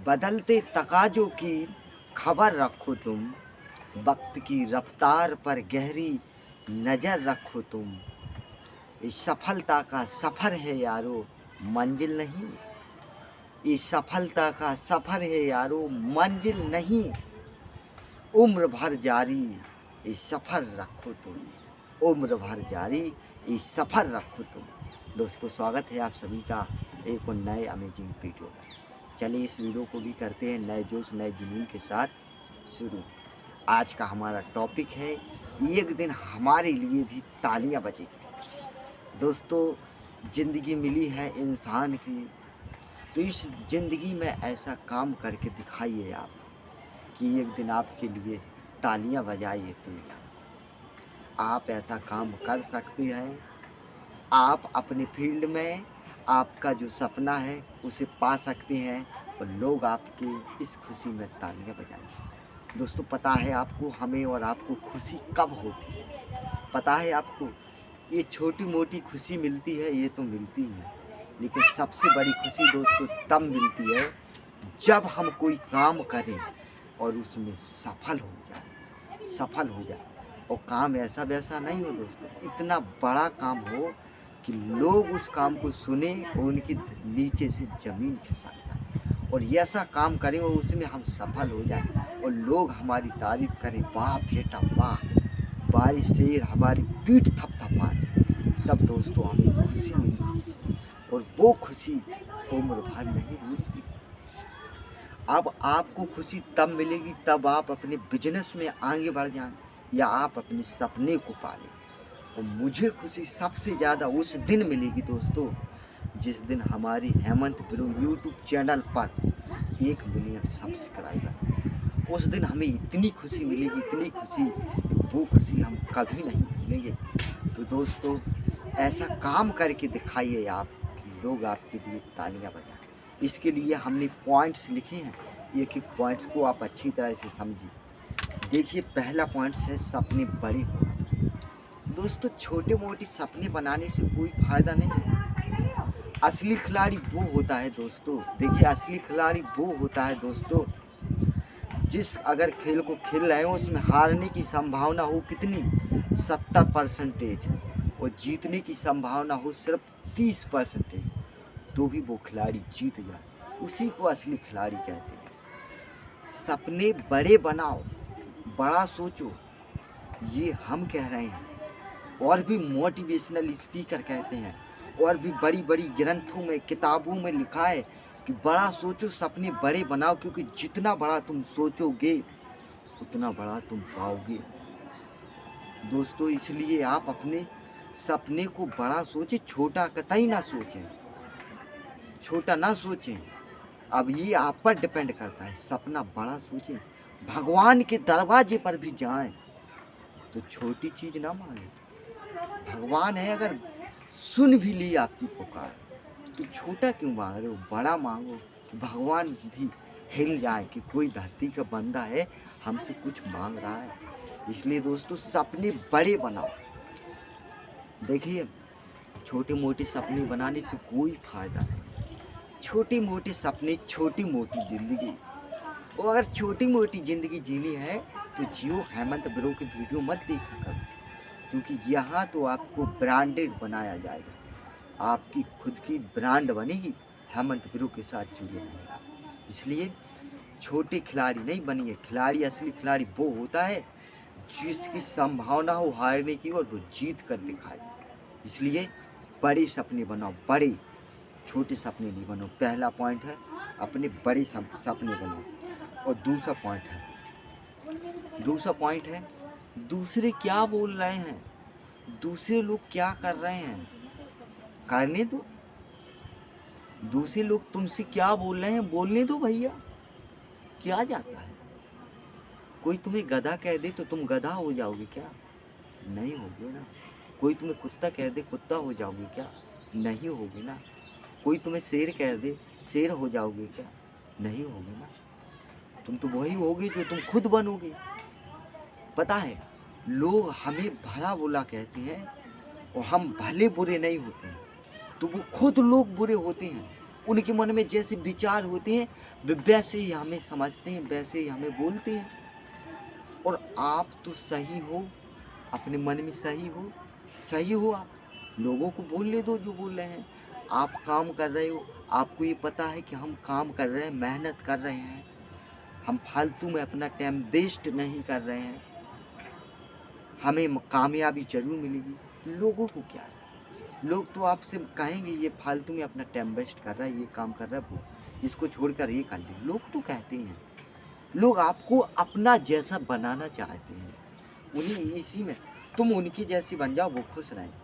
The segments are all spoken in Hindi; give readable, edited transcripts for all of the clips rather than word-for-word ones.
बदलते तकाज़ों की खबर रखो तुम, वक्त की रफ्तार पर गहरी नज़र रखो तुम। इस सफलता का सफ़र है यारो, मंजिल नहीं। इस सफलता का सफ़र है यारो, मंजिल नहीं। उम्र भर जारी ये सफ़र रखो तुम, उम्र भर जारी ये सफ़र रखो तुम। दोस्तों, स्वागत है आप सभी का एक और नए अमेजिंग वीडियो में। चलिए इस वीडियो को भी करते हैं नए जोश नए जुनून के साथ शुरू। आज का हमारा टॉपिक है, एक दिन हमारे लिए भी तालियां बजेगी। दोस्तों, ज़िंदगी मिली है इंसान की, तो इस ज़िंदगी में ऐसा काम करके दिखाइए आप कि एक दिन आपके लिए तालियां बजाइए दुनिया। आप ऐसा काम कर सकते हैं। आप अपने फील्ड में आपका जो सपना है उसे पा सकते हैं और लोग आपके इस खुशी में तालियां बजाएंगे। दोस्तों, पता है आपको, हमें और आपको खुशी कब होती है? पता है आपको, ये छोटी मोटी खुशी मिलती है, ये तो मिलती है, लेकिन सबसे बड़ी खुशी दोस्तों तब मिलती है जब हम कोई काम करें और उसमें सफल हो जाए। और काम ऐसा वैसा नहीं हो दोस्तों, इतना बड़ा काम हो कि लोग उस काम को सुने और उनकी नीचे से ज़मीन खिसक जाए, और ऐसा काम करें और उसमें हम सफल हो जाएं और लोग हमारी तारीफ़ करें, वाह बेटा वाह, बारिश से हमारी पीठ थपथपाए, तब दोस्तों हमें खुशी मिलती है। और वो खुशी उम्र भर नहीं मिलती। अब आपको खुशी तब मिलेगी तब आप अपने बिजनेस में आगे बढ़ जाएं या आप अपने सपने को पालें। और मुझे खुशी सबसे ज़्यादा उस दिन मिलेगी दोस्तों, जिस दिन हमारी हेमंत ब्रो यूट्यूब चैनल पर 1 मिलियन सब्सक्राइबर। उस दिन हमें इतनी खुशी मिलेगी, इतनी खुशी, वो खुशी हम कभी नहीं भूलेंगे। तो दोस्तों, ऐसा काम करके दिखाइए आप कि लोग आपके लिए तालियां बजाएं। इसके लिए हमने पॉइंट्स लिखे हैं, एक एक पॉइंट्स को आप अच्छी तरह से समझिए। देखिए, पहला पॉइंट्स है सपने बड़े हों। दोस्तों, छोटे मोटे सपने बनाने से कोई फ़ायदा नहीं है। असली खिलाड़ी वो होता है दोस्तों, देखिए असली खिलाड़ी वो होता है दोस्तों, जिस अगर खेल को खेल रहे हो उसमें हारने की संभावना हो कितनी, 70% और जीतने की संभावना हो सिर्फ 30%, तो भी वो खिलाड़ी जीत जाए, उसी को असली खिलाड़ी कहते हैं। सपने बड़े बनाओ, बड़ा सोचो, ये हम कह रहे हैं, और भी मोटिवेशनल स्पीकर कहते हैं, और भी बड़ी बड़ी ग्रंथों में किताबों में लिखा है कि बड़ा सोचो, सपने बड़े बनाओ, क्योंकि जितना बड़ा तुम सोचोगे उतना बड़ा तुम पाओगे। दोस्तों, इसलिए आप अपने सपने को बड़ा सोचें, छोटा कतई ना सोचें, छोटा ना सोचें। अब ये आप पर डिपेंड करता है, सपना बड़ा सोचें। भगवान के दरवाजे पर भी जाएं तो छोटी चीज़ ना मांगे। भगवान है, अगर सुन भी ली आपकी पुकार तो छोटा क्यों मांग रहे हो, बड़ा मांगो कि भगवान भी हिल जाए कि कोई धरती का बंदा है, हमसे कुछ मांग रहा है। इसलिए दोस्तों, सपने बड़े बनाओ। देखिए, छोटे मोटे सपने बनाने से कोई फ़ायदा नहीं। छोटे मोटे सपने, छोटी मोटी ज़िंदगी। और अगर छोटी मोटी ज़िंदगी जीनी है तो जियो, हेमंत ब्रो की वीडियो मत देखा करो, क्योंकि यहाँ तो आपको ब्रांडेड बनाया जाएगा, आपकी खुद की ब्रांड बनेगी, हेमंत ब्रो के साथ जुड़े रहेंगे आप। इसलिए छोटे खिलाड़ी नहीं बनिए, खिलाड़ी असली खिलाड़ी वो होता है जिसकी संभावना हो हारने की और वो जीत कर दिखाए। इसलिए बड़े सपने बनाओ, बड़े, छोटे सपने नहीं बनो। पहला पॉइंट है अपने बड़े सपने बनाओ। और दूसरा पॉइंट है दूसरे क्या बोल रहे हैं, दूसरे लोग क्या कर रहे हैं, करने दो। दूसरे लोग तुमसे क्या बोल रहे हैं, बोलने दो भैया, क्या जाता है। कोई तुम्हें गधा कह दे तो तुम गधा हो जाओगे क्या? नहीं होगे ना। कोई तुम्हें कुत्ता कह दे, कुत्ता हो जाओगे क्या? नहीं होगे ना। कोई तुम्हें शेर कह दे, शेर हो जाओगे क्या? नहीं होगे ना। तुम तो वही होगे जो तुम खुद बनोगे। पता है, लोग हमें भला बुरा कहते हैं और हम भले बुरे नहीं होते हैं, तो वो खुद लोग बुरे होते हैं उनके मन में जैसे विचार होते हैं वे वैसे ही हमें समझते हैं, वैसे ही हमें बोलते हैं। और आप तो सही हो, अपने मन में सही हो आप, लोगों को बोलने दो जो बोल रहे हैं। आप काम कर रहे हो, आपको ये पता है कि हम काम कर रहे हैं, मेहनत कर रहे हैं, हम फालतू में अपना टाइम वेस्ट नहीं कर रहे हैं, हमें कामयाबी ज़रूर मिलेगी। लोगों को क्या है, लोग तो आपसे कहेंगे ये फालतू में अपना टाइम वेस्ट कर रहा है, ये काम कर रहा है, वो इसको छोड़कर ये कर ले, लोग तो कहते हैं। लोग आपको अपना जैसा बनाना चाहते हैं, उन्हीं इसी में तुम उनकी जैसी बन जाओ, वो खुश रहेंगे।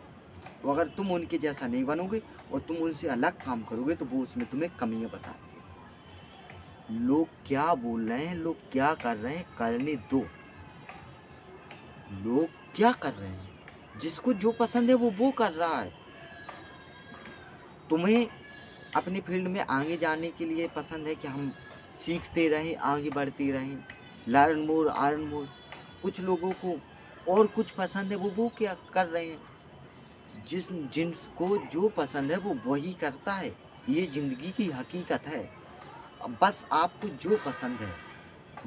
और अगर तुम उनके जैसा नहीं बनोगे और तुम उनसे अलग काम करोगे तो वो उसमें तुम्हें कमियां बताएंगे। लोग क्या बोल रहे हैं, लोग क्या कर रहे हैं, करने दो। लोग क्या कर रहे हैं, जिसको जो पसंद है वो कर रहा है। तुम्हें अपनी फील्ड में आगे जाने के लिए पसंद है कि हम सीखते रहें, आगे बढ़ते रहें, लर्न मोर अर्न मोर। कुछ लोगों को और कुछ पसंद है, वो क्या कर रहे हैं। जिनको जो पसंद है वो वही करता है, ये ज़िंदगी की हकीकत है। अब बस आपको जो पसंद है,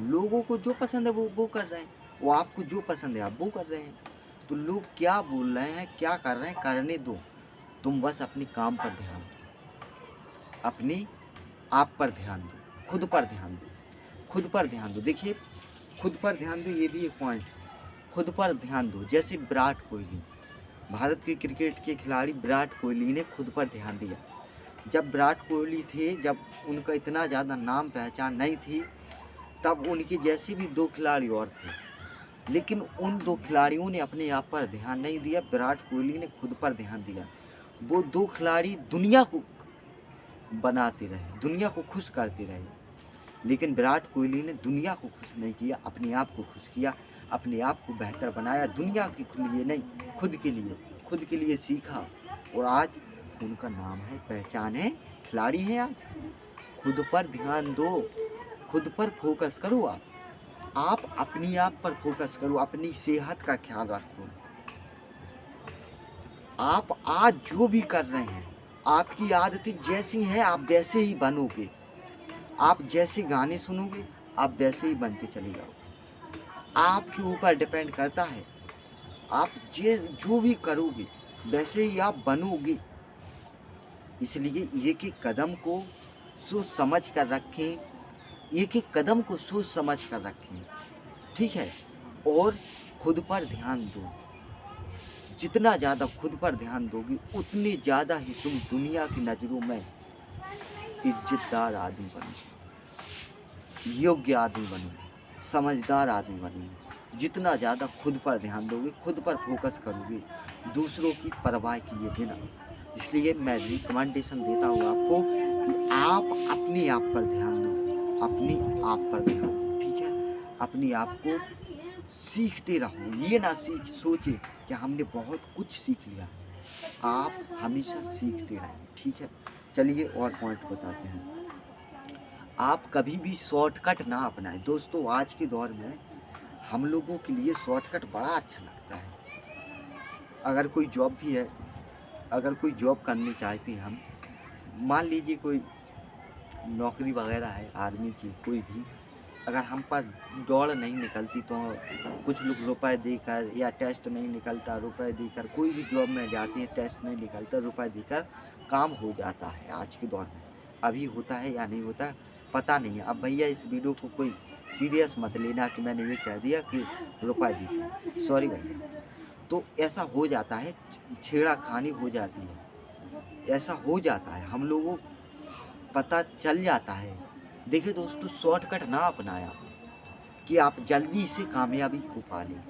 लोगों को जो पसंद है वो कर रहे हैं, वो आपको जो पसंद है आप वो कर रहे हैं। तो लोग क्या बोल रहे हैं, क्या कर रहे हैं, करने दो। तुम बस अपने काम पर ध्यान दो, अपने आप पर ध्यान दो, खुद पर ध्यान दो, खुद पर ध्यान दो। देखिए, खुद पर ध्यान दो, ये भी एक पॉइंट है। खुद पर ध्यान दो। जैसे विराट कोहली, भारत के क्रिकेट के खिलाड़ी विराट कोहली ने खुद पर ध्यान दिया। जब विराट कोहली थे, जब उनका इतना ज़्यादा नाम पहचान नहीं थी, तब उनके जैसे भी 2 खिलाड़ी और थे, लेकिन उन 2 खिलाड़ियों ने अपने आप पर ध्यान नहीं दिया। विराट कोहली ने खुद पर ध्यान दिया। वो 2 खिलाड़ी दुनिया को बनाते रहे, दुनिया को खुश करते रहे, लेकिन विराट कोहली ने दुनिया को खुश नहीं किया, अपने आप को खुश किया, अपने आप को बेहतर बनाया। दुनिया के लिए नहीं, खुद के लिए सीखा, और आज उनका नाम है, पहचान है, खिलाड़ी हैं। आज खुद पर ध्यान दो, खुद पर फोकस करो। आप अपनी आप पर फोकस करो, अपनी सेहत का ख्याल रखो। आप आज जो भी कर रहे हैं, आपकी आदतें जैसी हैं आप वैसे ही बनोगे। आप जैसे गाने सुनोगे आप वैसे ही बनते चले जाओगे। आपके ऊपर डिपेंड करता है, आप जो भी करोगे वैसे ही आप बनोगे। इसलिए एक एक कदम को सोच समझ कर रखें, एक एक कदम को सोच समझ कर रखें, ठीक है। और खुद पर ध्यान दो। जितना ज़्यादा खुद पर ध्यान दोगे उतनी ज़्यादा ही तुम दुनिया की नज़रों में इज्जतदार आदमी बनोगे, योग्य आदमी बनोगे, समझदार आदमी बनोगे। जितना ज़्यादा खुद पर ध्यान दोगे, खुद पर फोकस करोगे, दूसरों की परवाह किए बिना। इसलिए मैं रिकमेंडेशन देता हूँ आपको कि आप अपने आप पर ध्यान दो, अपने आप पर ध्यान दो, ठीक है। अपने आप को सीखते रहो, ये ना सोचे कि हमने बहुत कुछ सीख लिया। आप हमेशा सीखते रहें, ठीक है। चलिए और पॉइंट बताते हैं। आप कभी भी शॉर्टकट ना अपनाएं। दोस्तों, आज के दौर में हम लोगों के लिए शॉर्टकट बड़ा अच्छा लगता है। अगर कोई जॉब भी है, अगर कोई जॉब करनी चाहते हैं हम, मान लीजिए कोई नौकरी वगैरह है आर्मी की, कोई भी, अगर हम पर दौड़ नहीं निकलती तो कुछ लोग रुपए देकर, या टेस्ट नहीं निकलता रुपए देकर, कोई भी जॉब में जाती है, टेस्ट नहीं निकलता, रुपए देकर काम हो जाता है आज के दौर में। अभी होता है या नहीं होता पता नहीं है। अब भैया इस वीडियो को कोई सीरियस मत लेना कि मैंने ये कह दिया कि रुपए दीजिए, सॉरी भैया। तो ऐसा हो जाता है, छेड़खानी हो जाती है, ऐसा हो जाता है, हम लोगों पता चल जाता है। देखिए दोस्तों, शॉर्टकट ना अपनाया कि आप जल्दी से कामयाबी को पा लें,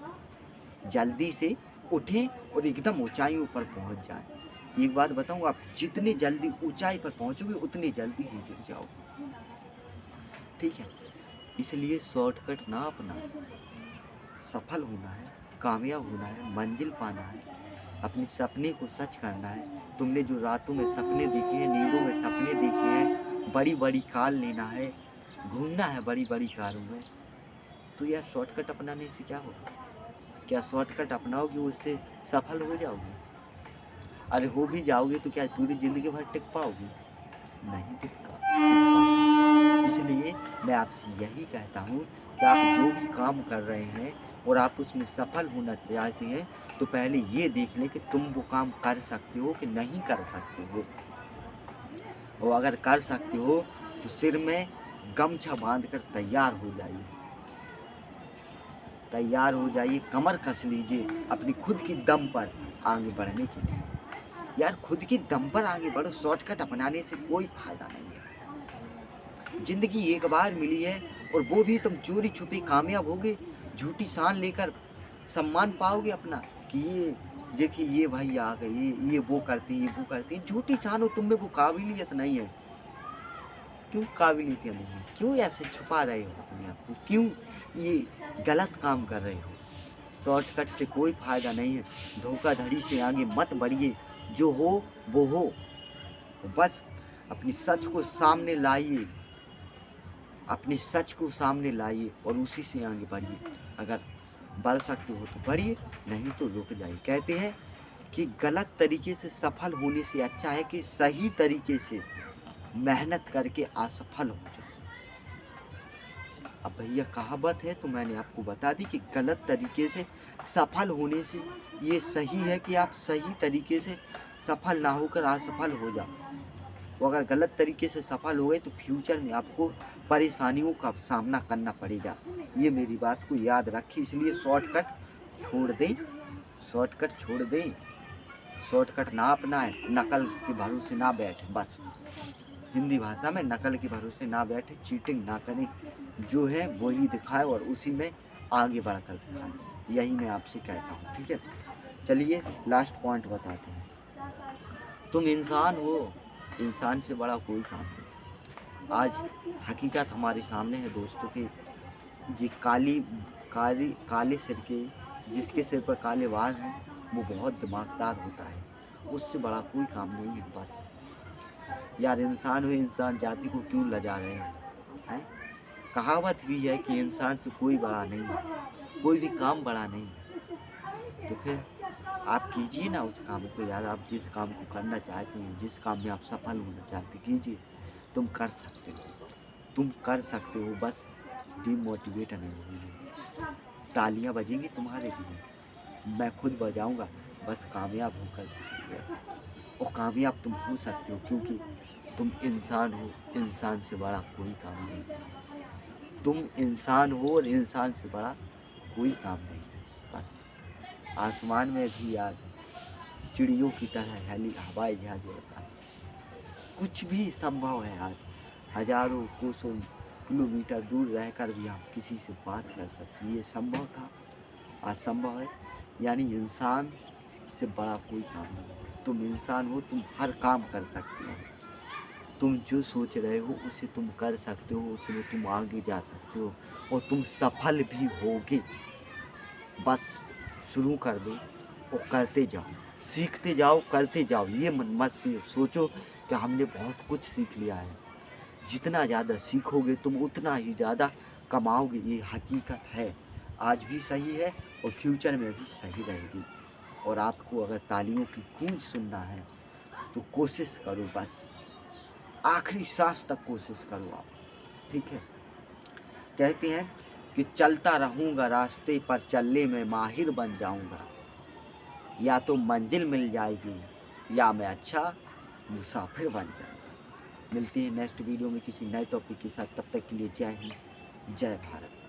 जल्दी से उठें और एकदम ऊंचाइयों पर पहुंच जाएं। एक बात बताऊं, आप जितनी जल्दी ऊंचाई पर पहुंचोगे उतनी जल्दी ही गिर जाओगे, ठीक है। इसलिए शॉर्टकट ना अपनाएं। सफल होना है, कामयाब होना है, मंजिल पाना है, अपने सपने को सच करना है। तुमने जो रातों में सपने देखे हैं, नींदों में सपने देखे हैं, बड़ी बड़ी कार लेना है, घूमना है बड़ी बड़ी कारों में, तो यार शॉर्टकट अपनाने से क्या होगा? क्या शॉर्टकट अपनाओगे उससे सफल हो जाओगे? अरे हो भी जाओगे तो क्या पूरी ज़िंदगी भर टिक पाओगे? नहीं टिक पाओगे। इसलिए मैं आपसे यही कहता हूँ कि आप जो भी काम कर रहे हैं और आप उसमें सफल होना चाहते हैं तो पहले ये देख लें कि तुम वो काम कर सकते हो कि नहीं कर सकते हो। और अगर कर सकते हो तो सिर में गमछा बांधकर तैयार हो जाइए, तैयार हो जाइए, कमर कस लीजिए अपनी खुद की दम पर आगे बढ़ने के लिए। यार खुद की दम पर आगे बढ़ो, शॉर्टकट अपनाने से कोई फायदा नहीं है। जिंदगी एक बार मिली है और वो भी तुम चोरी छुपे कामयाब होगे, झूठी शान लेकर सम्मान पाओगे अपना कि ये देखिए ये भाई आ गए, ये वो करते हैं, ये वो करते हैं। झूठी शान हो, तुम में वो काबिलियत नहीं है। क्यों काबिलियत नहीं है? क्यों ऐसे छुपा रहे हो अपने आप को? क्यों ये गलत काम कर रहे हो? शॉर्टकट से कोई फायदा नहीं है। धोखाधड़ी से आगे मत बढ़िए, जो हो वो हो। बस अपनी सच को सामने लाइए, अपने सच को सामने लाइए और उसी से आगे बढ़िए। अगर बढ़ सकते हो तो बढ़िए, नहीं तो रुक जाइए। कहते हैं कि गलत तरीके से सफल होने से अच्छा है कि सही तरीके से मेहनत करके असफल हो जाओ। अब भैया कहावत है तो मैंने आपको बता दी कि गलत तरीके से सफल होने से ये सही है कि आप सही तरीके से सफल ना होकर असफल हो जाओ। वो अगर गलत तरीके से सफल हो गए तो फ्यूचर में आपको परेशानियों का सामना करना पड़ेगा। ये मेरी बात को याद रखिए। इसलिए शॉर्टकट छोड़ दें, शॉर्टकट छोड़ दें, शॉर्टकट ना अपनाएं, नकल के भरोसे ना बैठें। बस हिंदी भाषा में नकल के भरोसे ना बैठे, चीटिंग ना करें, जो है वही दिखाए और उसी में आगे बढ़कर दिखाएं। यही मैं आपसे कहता हूँ, ठीक है। चलिए लास्ट पॉइंट बताते हैं। तुम इंसान हो, इंसान से बड़ा कोई काम नहीं। आज हकीकत हमारे सामने है दोस्तों कि ये काले सिर के, जिसके सिर पर काले बाल हैं वो बहुत दिमागदार होता है, उससे बड़ा कोई काम नहीं है। बस यार इंसान हो, इंसान जाति को क्यों लजा रहे हो? हैं? कहावत भी है कि इंसान से कोई बड़ा नहीं है, कोई भी काम बड़ा नहीं है। तो फिर आप कीजिए ना उस काम को यार। आप जिस काम को करना चाहते हैं, जिस काम में आप सफल होना चाहते हैं, कीजिए। तुम कर सकते हो, तुम कर सकते हो। बस डिमोटिवेट नहीं होइए। तालियां बजेंगी तुम्हारे लिए, मैं खुद बजाऊंगा। बस कामयाब होकर दिखाइए। और कामयाब तुम हो सकते हो क्योंकि तुम इंसान हो, इंसान से बड़ा कोई काम नहीं। तुम इंसान हो और इंसान से बड़ा कोई काम नहीं। बस आसमान में भी यार चिड़ियों की तरह हवाई जहाज उड़ता है। कुछ भी संभव है आज। हजारों कोसों किलोमीटर दूर रहकर भी आप किसी से बात कर सकते हैं। ये संभव था, आज संभव है। यानी इंसान से बड़ा कोई काम नहीं। तुम इंसान हो, तुम हर काम कर सकते हो। तुम जो सोच रहे हो उसे तुम कर सकते हो, उसमें तुम आगे जा सकते हो और तुम सफल भी होगे। बस शुरू कर दो और करते जाओ, सीखते जाओ, करते जाओ। ये मत सोचो कि हमने बहुत कुछ सीख लिया है। जितना ज़्यादा सीखोगे तुम उतना ही ज़्यादा कमाओगे। ये हकीकत है, आज भी सही है और फ्यूचर में भी सही रहेगी। और आपको अगर तालियों की गूंज सुनना है तो कोशिश करो, बस आखिरी सांस तक कोशिश करो आप, ठीक है। कहते हैं कि चलता रहूँगा रास्ते पर, चलने में माहिर बन जाऊँगा। या तो मंजिल मिल जाएगी या मैं अच्छा मुसाफिर बन जाऊँगा। मिलते हैं नेक्स्ट वीडियो में किसी नए टॉपिक के साथ। तब तक के लिए जय हिंद, जय भारत।